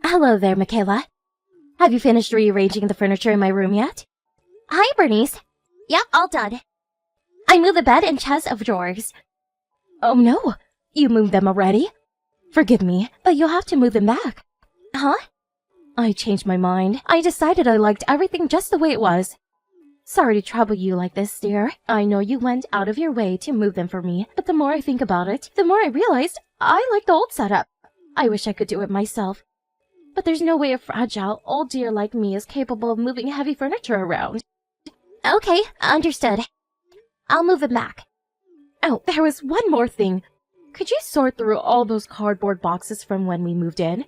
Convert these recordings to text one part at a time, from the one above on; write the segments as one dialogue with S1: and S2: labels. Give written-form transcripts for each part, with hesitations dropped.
S1: Hello there, Michaela. Have you finished rearranging the furniture in my room yet? Hi, Bernice. Yep, all done. I moved the bed and chest of drawers. Oh no, you moved them already? Forgive me, but you'll have to move them back. Huh? I changed my mind. I decided I liked everything just the way it was. Sorry to trouble you like this, dear. I know you went out of your way to move them for me, but the more I think about it, the more I realized I like the old setup. I wish I could do it myself. But there's no way a fragile old dear like me is capable of moving heavy furniture around. Okay, understood. I'll move it back. Oh, there was one more thing. Could you sort through all those cardboard boxes from when we moved in?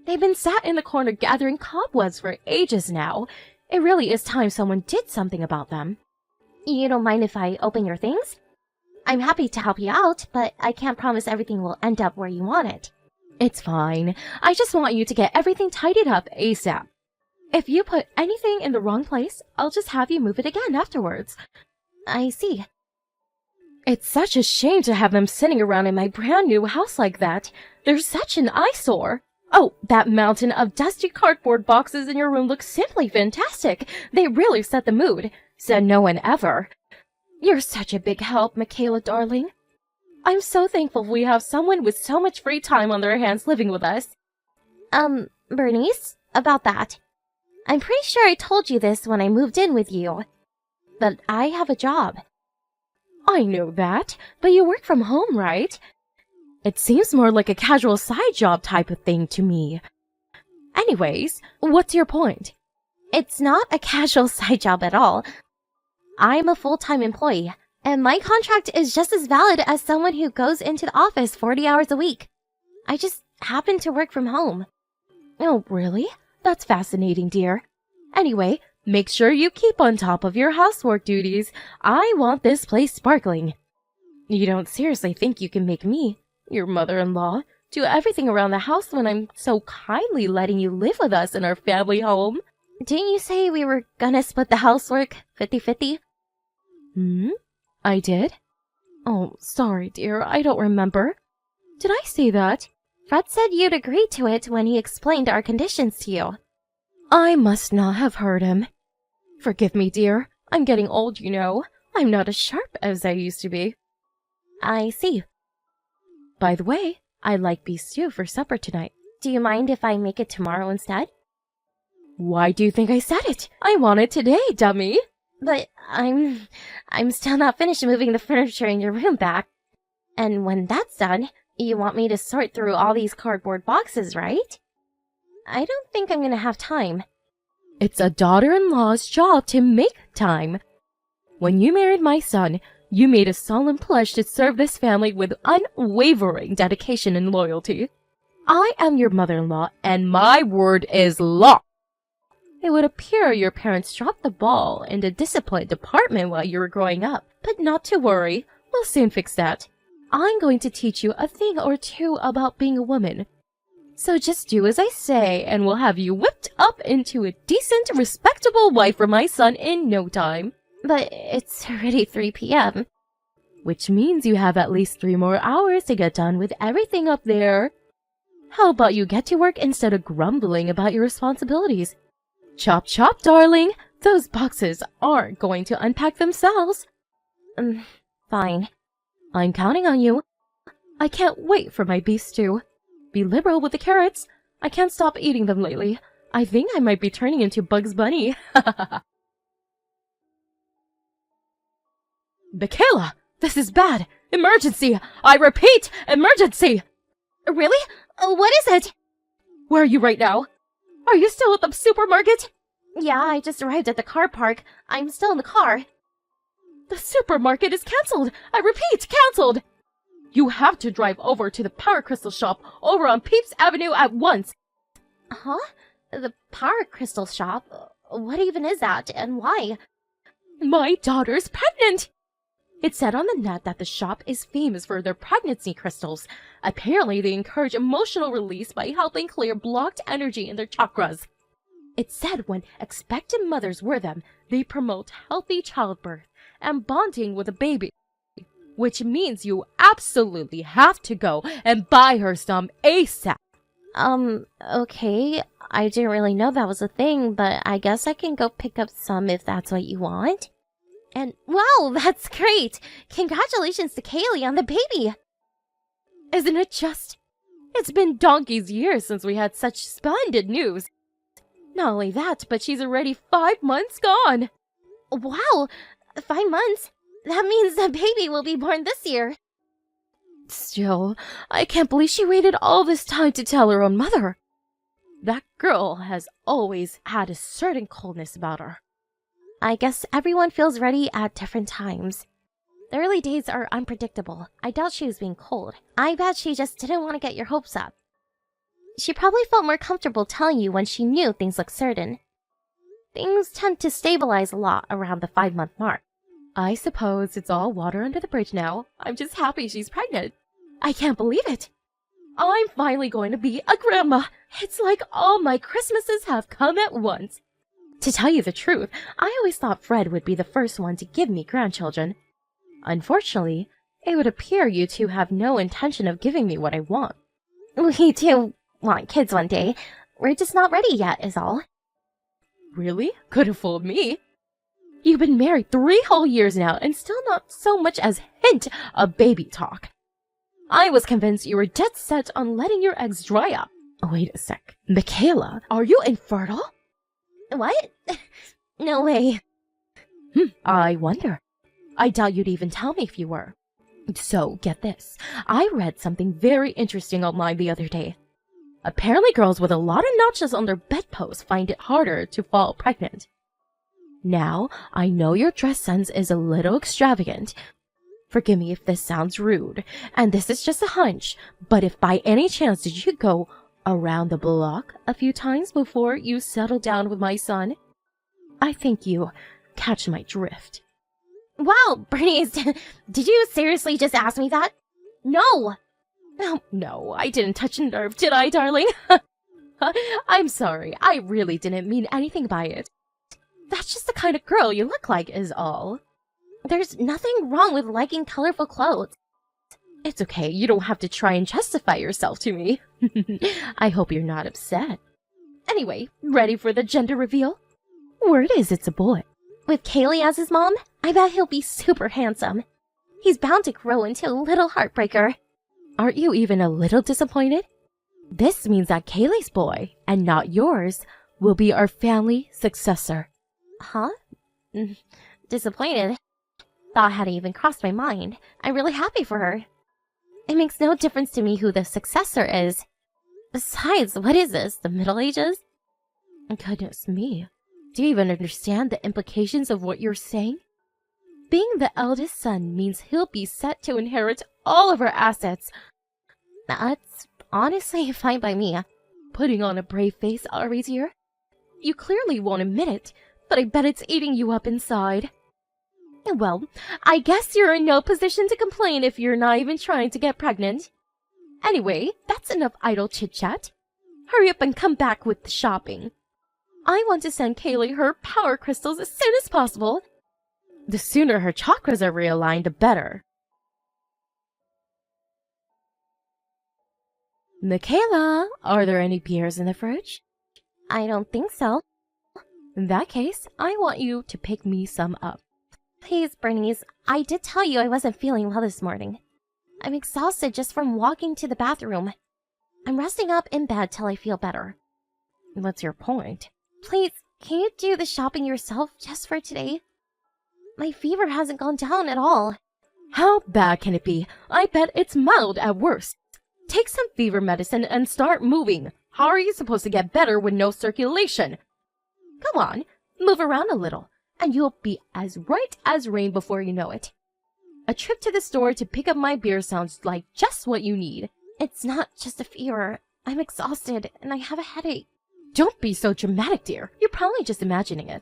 S1: They've been sat in the corner gathering cobwebs for ages now. It really is time someone did something about them. You don't mind if I open your things? I'm happy to help you out, but I can't promise everything will end up where you want it. It's fine. I just want you to get everything tidied up ASAP. If you put anything in the wrong place, I'll just have you move it again afterwards. I see. It's such a shame to have them sitting around in my brand new house like that. They're such an eyesore. Oh, that mountain of dusty cardboard boxes in your room looks simply fantastic. They really set the mood. Said no one ever. You're such a big help, Michaela, darling. I'm so thankful we have someone with so much free time on their hands living with us. Bernice, about that. I'm pretty sure I told you this when I moved in with you. But I have a job. I know that, but you work from home, right? It seems more like a casual side job type of thing to me. Anyways, what's your point? It's not a casual side job at all. I'm a full-time employee, and my contract is just as valid as someone who goes into the office 40 hours a week. I just happen to work from home. Oh, really? That's fascinating, dear. Anyway, make sure you keep on top of your housework duties. I want this place sparkling. You don't seriously think you can make me, your mother-in-law, do everything around the house when I'm so kindly letting you live with us in our family home? Didn't you say we were gonna split the housework 50-50? I did? Oh, sorry, dear, I don't remember. Did I say that? Fred said you'd agreed to it when he explained our conditions to you. I must not have heard him. Forgive me, dear. I'm getting old, you know. I'm not as sharp as I used to be. I see. By the way, I'd like beef stew for supper tonight. Do you mind if I make it tomorrow instead? Why do you think I said it? I want it today, dummy. But I'm still not finished moving the furniture in your room back. And when that's done, you want me to sort through all these cardboard boxes, right? I don't think I'm gonna have time. It's a daughter-in-law's job to make time. When you married my son, you made a solemn pledge to serve this family with unwavering dedication and loyalty. I am your mother-in-law, and my word is law. It would appear your parents dropped the ball in the discipline department while you were growing up, but not to worry. We'll soon fix that. I'm going to teach you a thing or two about being a woman. So just do as I say, and we'll have you whipped up into a decent, respectable wife for my son in no time. But it's already 3 p.m. Which means you have at least 3 more hours to get done with everything up there. How about you get to work instead of grumbling about your responsibilities? Chop chop, darling. Those boxes aren't going to unpack themselves. Fine. I'm counting on you. I can't wait for my beef stew. Be liberal with the carrots. I can't stop eating them lately. I think I might be turning into Bugs Bunny. Michaela, this is bad. Emergency. I repeat, emergency. Really? What is it? Where are you right now? Are you still at the supermarket? Yeah, I just arrived at the car park. I'm still in the car. The supermarket is cancelled. I repeat, cancelled. You have to drive over to the Power Crystal shop over on Peeps Avenue at once. Huh? The Power Crystal shop? What even is that, and why? My daughter's pregnant! It said on the net that the shop is famous for their pregnancy crystals. Apparently, they encourage emotional release by helping clear blocked energy in their chakras. It said when expectant mothers wear them, they promote healthy childbirth and bonding with a baby. Which means you absolutely have to go and buy her some ASAP. Okay. I didn't really know that was a thing, but I guess I can go pick up some if that's what you want. And wow, that's great! Congratulations to Kaylee on the baby! Isn't it just? It's been donkey's years since we had such splendid news. Not only that, but she's already 5 months gone. Wow, 5 months? That means the baby will be born this year. Still, I can't believe she waited all this time to tell her own mother. That girl has always had a certain coldness about her. I guess everyone feels ready at different times. The early days are unpredictable. I doubt she was being cold. I bet she just didn't want to get your hopes up. She probably felt more comfortable telling you when she knew things looked certain. Things tend to stabilize a lot around the 5-month mark. I suppose it's all water under the bridge now. I'm just happy she's pregnant. I can't believe it. I'm finally going to be a grandma. It's like all my Christmases have come at once. To tell you the truth, I always thought Fred would be the first one to give me grandchildren. Unfortunately, it would appear you two have no intention of giving me what I want. We do want kids one day. We're just not ready yet, is all. Really? Could have fooled me. You've been married 3 whole years now and still not so much as hint of baby talk. I was convinced you were dead set on letting your eggs dry up. Wait a sec. Michaela, are you infertile? What? No way. I wonder. I doubt you'd even tell me if you were. So, get this. I read something very interesting online the other day. Apparently girls with a lot of notches on their bedpost find it harder to fall pregnant. Now, I know your dress sense is a little extravagant. Forgive me if this sounds rude, and this is just a hunch, but if by any chance did you go around the block a few times before you settled down with my son, I think you catch my drift. Wow, Bernice, did you seriously just ask me that? No! Oh, no, I didn't touch a nerve, did I, darling? I'm sorry, I really didn't mean anything by it. That's just the kind of girl you look like, is all. There's nothing wrong with liking colorful clothes. It's okay, you don't have to try and justify yourself to me. I hope you're not upset. Anyway, ready for the gender reveal? Word is it's a boy. With Kaylee as his mom, I bet he'll be super handsome. He's bound to grow into a little heartbreaker. Aren't you even a little disappointed? This means that Kaylee's boy, and not yours, will be our family successor. Huh? Disappointed? Thought hadn't even crossed my mind. I'm really happy for her. It makes no difference to me who the successor is. Besides, what is this, the Middle Ages? Goodness me. Do you even understand the implications of what you're saying? Being the eldest son means he'll be set to inherit all of our assets. That's honestly fine by me. Putting on a brave face, Arisier. You clearly won't admit it, but I bet it's eating you up inside. Well, I guess you're in no position to complain if you're not even trying to get pregnant. Anyway, that's enough idle chit-chat. Hurry up and come back with the shopping. I want to send Kaylee her power crystals as soon as possible. The sooner her chakras are realigned, the better. Michaela, are there any beers in the fridge? I don't think so. In that case, I want you to pick me some up. Please, Bernice, I did tell you I wasn't feeling well this morning. I'm exhausted just from walking to the bathroom. I'm resting up in bed till I feel better. What's your point? Please, can you do the shopping yourself just for today? My fever hasn't gone down at all. How bad can it be? I bet it's mild at worst. Take some fever medicine and start moving. How are you supposed to get better with no circulation? Come on, move around a little, and you'll be as right as rain before you know it. A trip to the store to pick up my beer sounds like just what you need. It's not just a fever. I'm exhausted, and I have a headache. Don't be so dramatic, dear. You're probably just imagining it.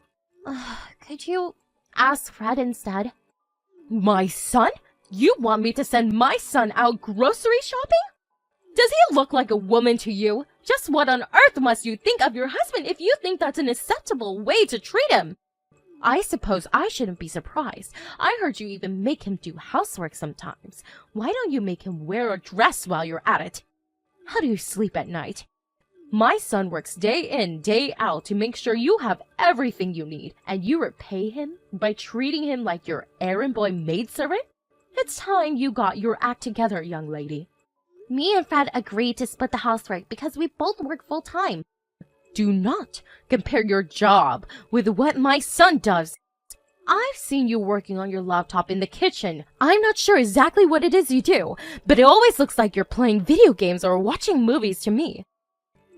S1: Could you ask Fred instead? My son? You want me to send my son out grocery shopping? Does he look like a woman to you? Just what on earth must you think of your husband if you think that's an acceptable way to treat him? I suppose I shouldn't be surprised. I heard you even make him do housework sometimes. Why don't you make him wear a dress while you're at it? How do you sleep at night?
S2: My son works day in, day out to make sure you have everything you need, and you repay him by treating him like your errand boy maidservant? It's time you got your act together, young lady.
S1: Me and Fred agreed to split the housework because we both work full-time.
S2: Do not compare your job with what my son does. I've seen you working on your laptop in the kitchen. I'm not sure exactly what it is you do, but it always looks like you're playing video games or watching movies to me.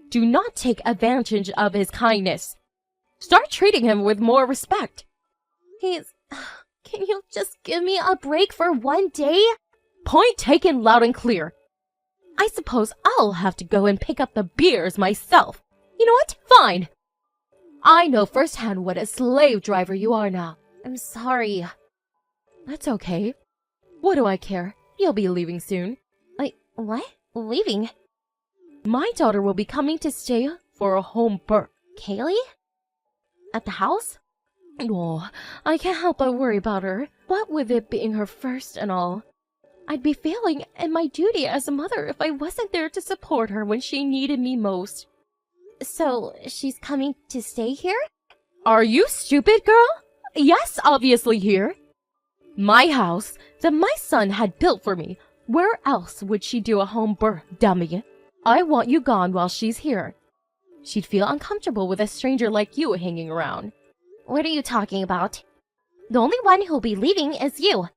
S2: Do not take advantage of his kindness. Start treating him with more respect.
S1: Can you just give me a break for one day?
S2: Point taken loud and clear. I suppose I'll have to go and pick up the beers myself. You know what? Fine. I know firsthand what a slave driver you are now.
S1: I'm sorry.
S2: That's okay. What do I care? You'll be leaving soon.
S1: Wait, what? Leaving?
S2: My daughter will be coming to stay for a home birth.
S1: Kaylee? At the house?
S2: Oh, I can't help but worry about her. What with it being her first and all. I'd be failing in my duty as a mother if I wasn't there to support her when she needed me most.
S1: So, she's coming to stay here?
S2: Are you stupid, girl? Yes, obviously here. My house that my son had built for me. Where else would she do a home birth, dummy? I want you gone while she's here. She'd feel uncomfortable with a stranger like you hanging around.
S1: What are you talking about? The only one who'll be leaving is you.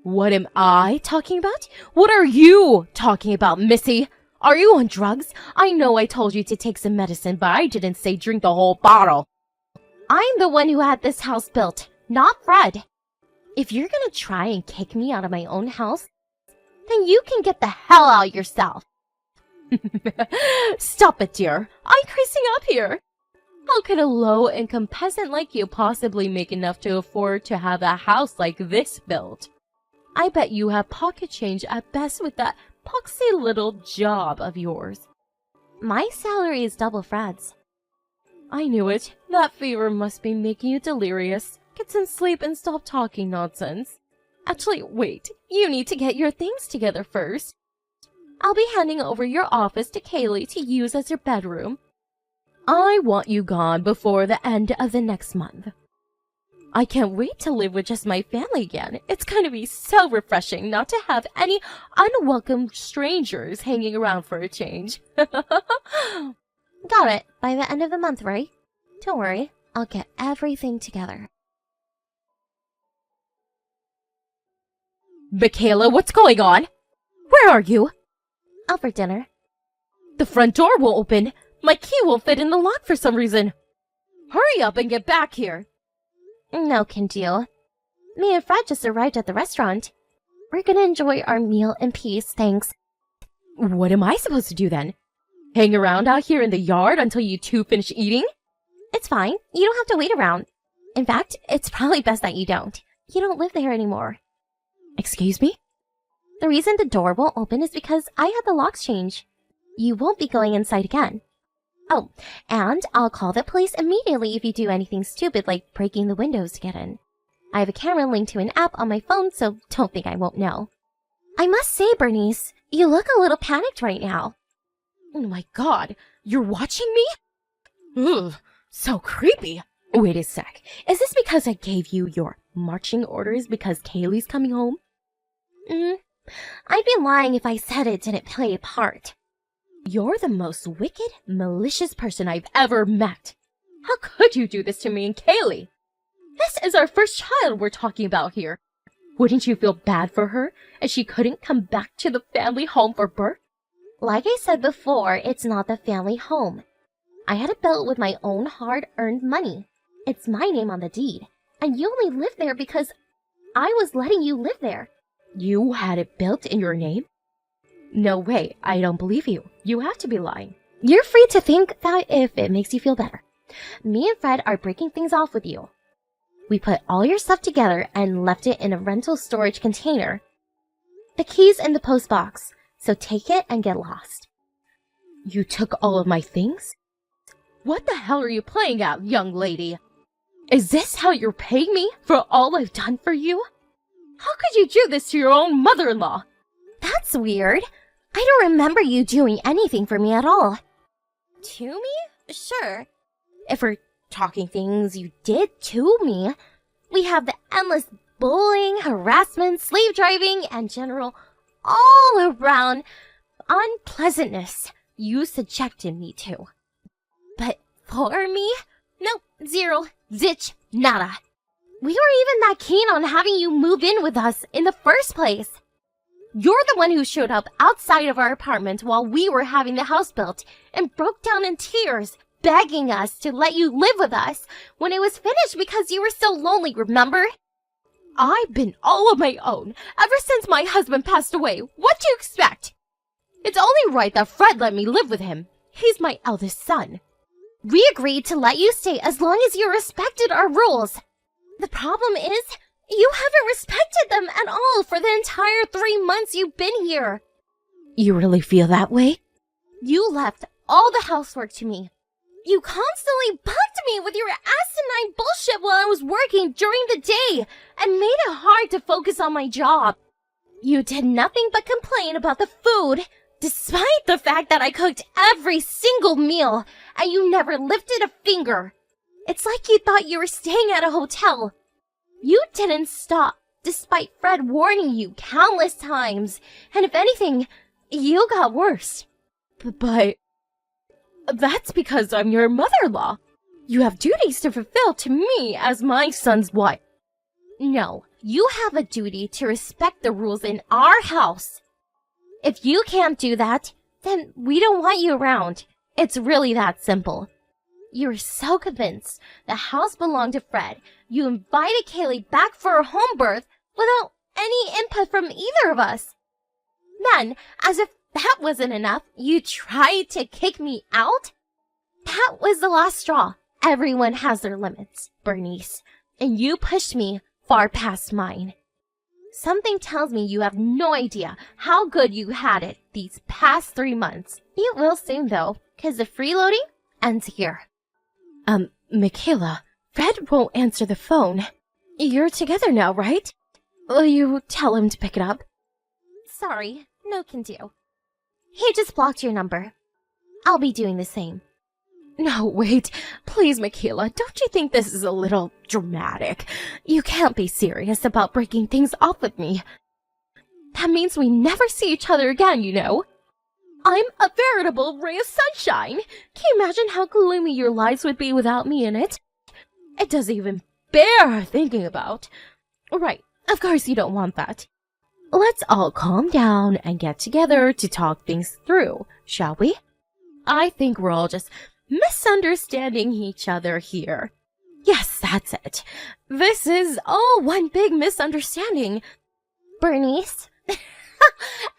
S2: What am I talking about? What are you talking about, Missy? Are you on drugs? I know I told you to take some medicine, but I didn't say drink the whole bottle.
S1: I'm the one who had this house built, not Fred. If you're gonna try and kick me out of my own house, then you can get the hell out yourself.
S2: Stop it, dear. I'm creasing up here. How could a low-income peasant like you possibly make enough to afford to have a house like this built? I bet you have pocket change at best with that poxy little job of yours.
S1: My salary is double Fred's.
S2: I knew it. That fever must be making you delirious. Get some sleep and stop talking nonsense. Actually, wait. You need to get your things together first. I'll be handing over your office to Kaylee to use as your bedroom. I want you gone before the end of the next month. I can't wait to live with just my family again. It's going to be so refreshing not to have any unwelcome strangers hanging around for a change.
S1: Got it. By the end of the month, right? Don't worry. I'll get everything together.
S2: Michaela, what's going on? Where are you?
S1: Out for dinner.
S2: The front door won't open. My key won't fit in the lock for some reason. Hurry up and get back here.
S1: No can do. Me and Fred just arrived at the restaurant. We're gonna enjoy our meal in peace, thanks.
S2: What am I supposed to do then? Hang around out here in the yard until you two finish eating?
S1: It's fine. You don't have to wait around. In fact, it's probably best that you don't. You don't live there anymore.
S2: Excuse me?
S1: The reason the door won't open is because I had the locks changed. You won't be going inside again. Oh, and I'll call the police immediately if you do anything stupid like breaking the windows to get in. I have a camera linked to an app on my phone, so don't think I won't know. I must say, Bernice, you look a little panicked right now.
S2: Oh my god, you're watching me? Ugh, so creepy. Wait a sec, is this because I gave you your marching orders because Kaylee's coming home?
S1: I'd be lying if I said it didn't play a part.
S2: You're the most wicked, malicious person I've ever met. How could you do this to me and Kaylee? This is our first child we're talking about here. Wouldn't you feel bad for her if she couldn't come back to the family home for birth?
S1: Like I said before, it's not the family home. I had it built with my own hard-earned money. It's my name on the deed, and you only live there because I was letting you live there.
S2: You had it built in your name? No way, I don't believe you. You have to be lying.
S1: You're free to think that if it makes you feel better. Me and Fred are breaking things off with you. We put all your stuff together and left it in a rental storage container. The key's in the post box, so take it and get lost.
S2: You took all of my things? What the hell are you playing at, young lady? Is this how you're paying me for all I've done for you? How could you do this to your own mother-in-law?
S1: That's weird. I don't remember you doing anything for me at all. To me? Sure. If we're talking things you did to me, we have the endless bullying, harassment, slave driving, and general all-around unpleasantness you subjected me to. But for me? No, zero, zitch, nada. We weren't even that keen on having you move in with us in the first place. You're the one who showed up outside of our apartment while we were having the house built and broke down in tears, begging us to let you live with us when it was finished because you were so lonely, remember? I've been all on my own ever since my husband passed away. What do you expect? It's only right that Fred let me live with him. He's my eldest son. We agreed to let you stay as long as you respected our rules. The problem is, you haven't respected them at all for the entire 3 months you've been here. You really feel that way? You left all the housework to me. You constantly bugged me with your asinine bullshit while I was working during the day and made it hard to focus on my job. You did nothing but complain about the food, despite the fact that I cooked every single meal and you never lifted a finger. It's like you thought you were staying at a hotel. You didn't stop, despite Fred warning you countless times, and if anything, you got worse. But that's because I'm your mother-in-law. You have duties to fulfill to me as my son's wife. No, you have a duty to respect the rules in our house. If you can't do that, then we don't want you around. It's really that simple. You were so convinced the house belonged to Fred, you invited Kaylee back for her home birth without any input from either of us. Then, as if that wasn't enough, you tried to kick me out? That was the last straw. Everyone has their limits, Bernice, and you pushed me far past mine. Something tells me you have no idea how good you had it these past 3 months. You will soon, though, because the freeloading ends here. Michaela, Fred won't answer the phone. You're together now, right? Will you tell him to pick it up? Sorry, no can do. He just blocked your number. I'll be doing the same. No, wait. Please, Michaela, don't you think this is a little dramatic? You can't be serious about breaking things off with me. That means we never see each other again, you know. I'm a veritable ray of sunshine. Can you imagine how gloomy your lives would be without me in it? It doesn't even bear thinking about. Right, of course you don't want that. Let's all calm down and get together to talk things through, shall we? I think we're all just misunderstanding each other here. Yes, that's it. This is all one big misunderstanding. Bernice?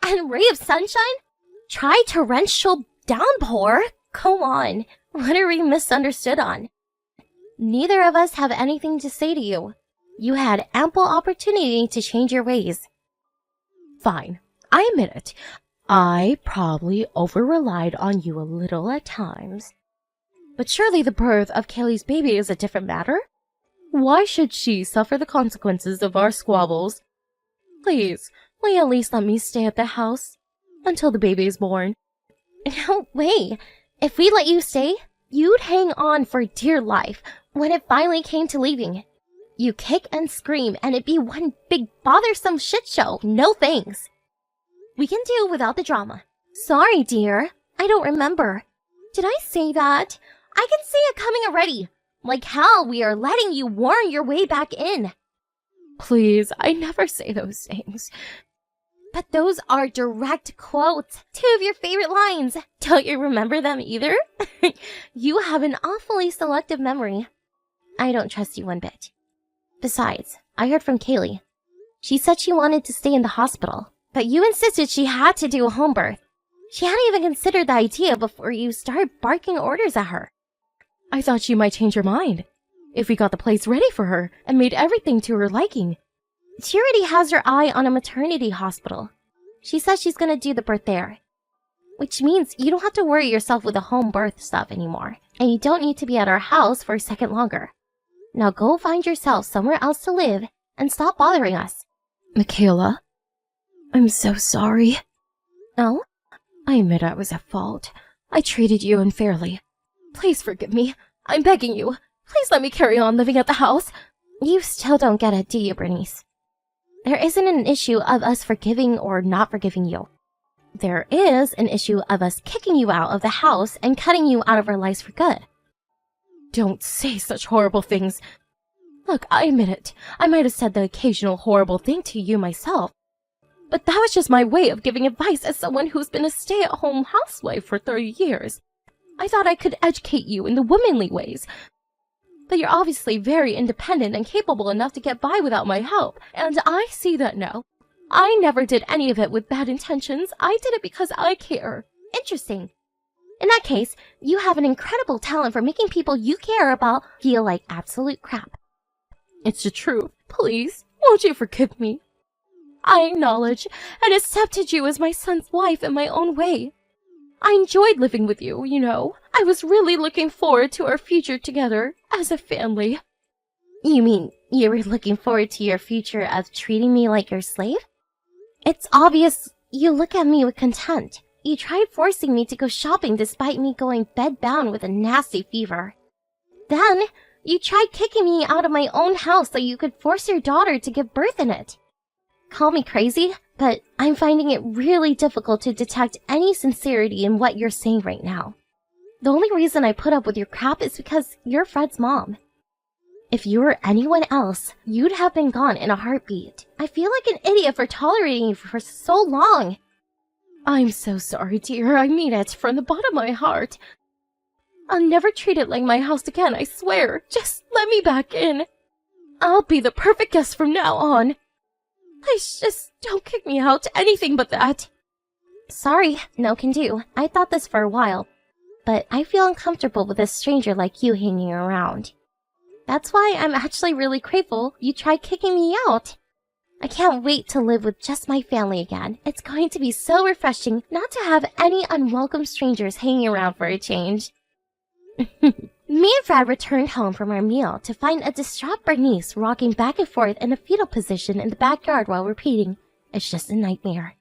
S1: And ray of sunshine? Try torrential downpour? Go on. What are we misunderstood on? Neither of us have anything to say to you. You had ample opportunity to change your ways. Fine. I admit it. I probably over-relied on you a little at times. But surely the birth of Kaylee's baby is a different matter? Why should she suffer the consequences of our squabbles? Please, will you at least let me stay at the house until the baby is born? No way. If we let you stay, you'd hang on for dear life when it finally came to leaving. You kick and scream and it'd be one big bothersome shit show. No thanks. We can do without the drama. Sorry, dear. I don't remember. Did I say that? I can see it coming already. Like hell, we are letting you warn your way back in. Please, I never say those things. But those are direct quotes. 2 of your favorite lines. Don't you remember them either? You have an awfully selective memory. I don't trust you one bit. Besides, I heard from Kaylee. She said she wanted to stay in the hospital, but you insisted she had to do a home birth. She hadn't even considered the idea before you started barking orders at her. I thought she might change her mind if we got the place ready for her and made everything to her liking. She already has her eye on a maternity hospital. She says she's gonna do the birth there. Which means you don't have to worry yourself with the home birth stuff anymore. And you don't need to be at our house for a second longer. Now go find yourself somewhere else to live and stop bothering us. Michaela, I'm so sorry. Oh? I admit I was at fault.
S2: I treated you unfairly. Please forgive me. I'm begging you. Please let me carry on living at the house.
S1: You still don't get it, do you, Bernice? There isn't an issue of us forgiving or not forgiving you. There is an issue of us kicking you out of the house and cutting you out of our lives for good.
S2: Don't say such horrible things. Look, I admit it. I might have said the occasional horrible thing to you myself. But that was just my way of giving advice as someone who's been a stay-at-home housewife for 30 years. I thought I could educate you in the womanly ways. But you're obviously very independent and capable enough to get by without my help, and I see that now. I never did any of it with bad intentions. I did it because I care.
S1: Interesting. In that case, you have an incredible talent for making people you care about feel like absolute crap.
S2: It's the truth. Please, won't you forgive me? I acknowledge and accepted you as my son's wife in my own way. I enjoyed living with you, you know. I was really looking forward to our future together as a family.
S1: You mean you were looking forward to your future of treating me like your slave? It's obvious you look at me with contempt. You tried forcing me to go shopping despite me going bedbound with a nasty fever. Then, you tried kicking me out of my own house so you could force your daughter to give birth in it. Call me crazy, but I'm finding it really difficult to detect any sincerity in what you're saying right now. The only reason I put up with your crap is because you're Fred's mom. If you were anyone else, you'd have been gone in a heartbeat. I feel like an idiot for tolerating you for so long.
S2: I'm so sorry, dear. I mean it from the bottom of my heart. I'll never treat it like my house again, I swear. Just let me back in. I'll be the perfect guest from now on. Please just don't kick me out to anything but that.
S1: Sorry, no can do. I thought this for a while, but I feel uncomfortable with a stranger like you hanging around. That's why I'm actually really grateful you tried kicking me out. I can't wait to live with just my family again. It's going to be so refreshing not to have any unwelcome strangers hanging around for a change. Me and Fred returned home from our meal to find a distraught Bernice rocking back and forth in a fetal position in the backyard while repeating, "It's just a nightmare.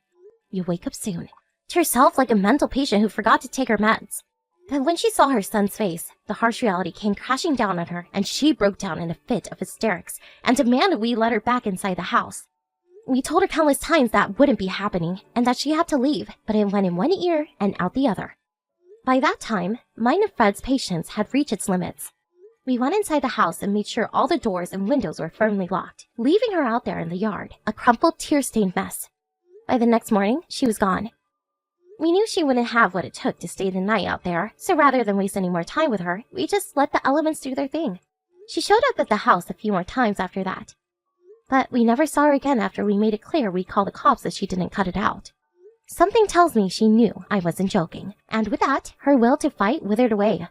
S1: You wake up soon," to herself like a mental patient who forgot to take her meds. But when she saw her son's face, the harsh reality came crashing down on her, and she broke down in a fit of hysterics and demanded we let her back inside the house. We told her countless times that wouldn't be happening and that she had to leave, but it went in one ear and out the other. By that time, mine and Fred's patience had reached its limits. We went inside the house and made sure all the doors and windows were firmly locked, leaving her out there in the yard, a crumpled, tear-stained mess. By the next morning, she was gone. We knew she wouldn't have what it took to stay the night out there, so rather than waste any more time with her, we just let the elements do their thing. She showed up at the house a few more times after that. But we never saw her again after we made it clear we'd call the cops if she didn't cut it out. Something tells me she knew I wasn't joking, and with that, her will to fight withered away.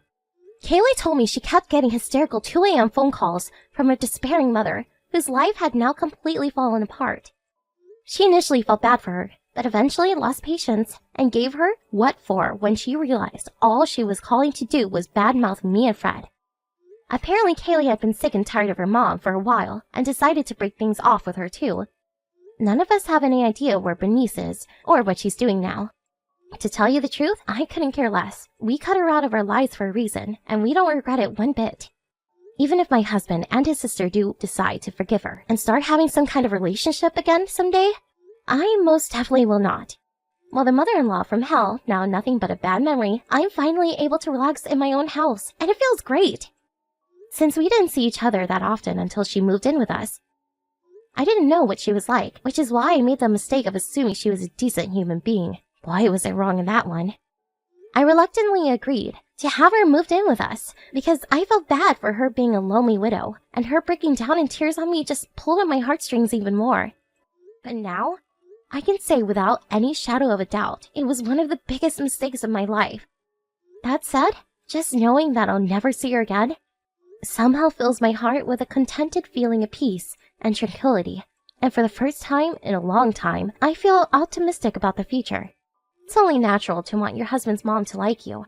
S1: Kaylee told me she kept getting hysterical 2 a.m. phone calls from a despairing mother, whose life had now completely fallen apart. She initially felt bad for her, but eventually lost patience and gave her what for when she realized all she was calling to do was badmouth me and Fred. Apparently Kaylee had been sick and tired of her mom for a while and decided to break things off with her too. None of us have any idea where Bernice is or what she's doing now. To tell you the truth, I couldn't care less. We cut her out of our lives for a reason, and we don't regret it one bit. Even if my husband and his sister do decide to forgive her and start having some kind of relationship again someday, I most definitely will not. While the mother-in-law from hell, now nothing but a bad memory, I'm finally able to relax in my own house, and it feels great. Since we didn't see each other that often until she moved in with us, I didn't know what she was like, which is why I made the mistake of assuming she was a decent human being. Boy, was I wrong in that one. I reluctantly agreed to have her moved in with us because I felt bad for her being a lonely widow, and her breaking down in tears on me just pulled at my heartstrings even more. But now, I can say without any shadow of a doubt, it was one of the biggest mistakes of my life. That said, just knowing that I'll never see her again somehow fills my heart with a contented feeling of peace and tranquility, and for the first time in a long time, I feel optimistic about the future. It's only natural to want your husband's mom to like you,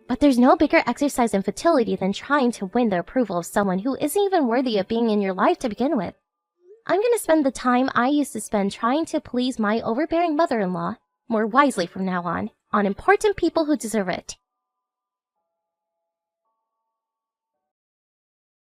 S1: but there's no bigger exercise in fertility than trying to win the approval of someone who isn't even worthy of being in your life to begin with. I'm going to spend the time I used to spend trying to please my overbearing mother-in-law more wisely from now on important people who deserve it.